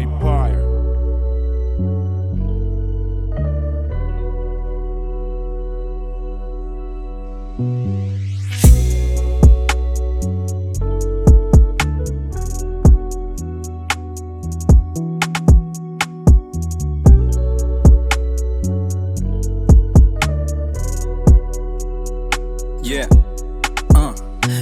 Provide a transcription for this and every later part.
Empire. Yeah,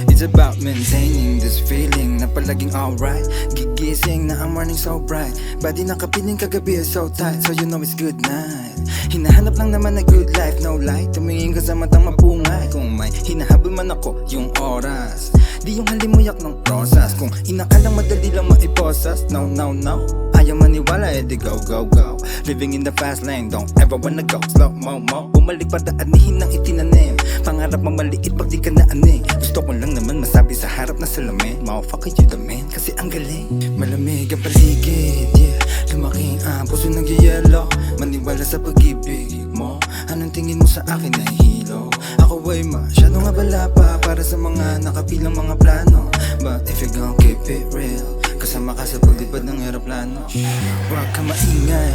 it's about maintaining this feeling na palaging alright. Gigising na ang morning so bright, body nakapiling kagabi is so tight, so you know it's good night. Hinahanap lang naman na good life, no light. Tumingin ka sa matang mapungay. Kung may hinahabol man ako, yung oras di yung halimuyak ng prosas. Kung inakalang madali lang maiposas, no, no, no. Ayaw maniwala, edi go, go, go. Living in the fast lane, don't ever wanna go slow mo, mo. Bumalik pa daanihin ng itinanim. Pangarap mo maliit pag di ka naaning. Gusto ko lang naman masabi sa harap na salamin, motherfucker you the man, kasi ang galing. Malamig ang paligid, yeah. Lumaking ang puso nagyayelo. Maniwala sa pag-ibig mo. Anong tingin mo sa akin na hilo? Ako ay masyadong abala pa para sa mga nakapilang mga plano. But if you gon' keep it real, kasama ka sa paglipad ng eroplano. Huwag ka maingay,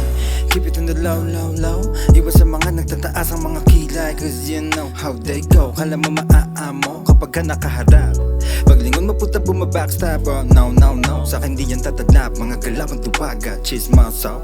keep it on the low, low, low. Iwas sa mga nagtataas ang mga kilay, cause you know how they go. Kala mo maaamo kapag ka nakaharap. Paglingon mo puta bumabackstab, oh no, no, no. Sa'kin di yan tatadlap, mga galawang tuwaga, chismoso.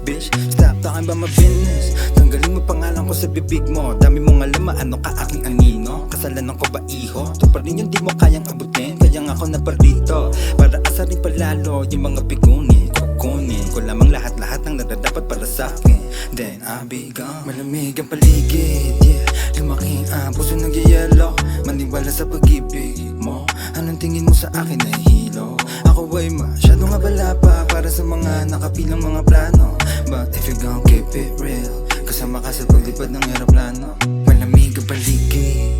Bitch, stop talking about my business. Tanggalin mo pangalan ko sa bibig mo. Dami mong alam, ano ka aking anino. Kasalanan ko ba iho? Ito pa rin yung di mo kayang abutin. Kaya nga ako naparito para asarin palalo yung mga pigunin. Kukunin ko lamang lahat-lahat ng naradapat para sa'kin. Then I'll be gone. Malamig ang paligid, yeah. Lumaking ang puso nagyayelo. Maniwala sa pag-ibig mo. Anong tingin mo sa akin na hilo? Ako ay masyadong abala pa para sa mga nakapilang mga plano. But if you gon' keep it real, kasama ka sa paglipad ng eroplano. Malamig ang paligid,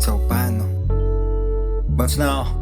so paano? Bounce now.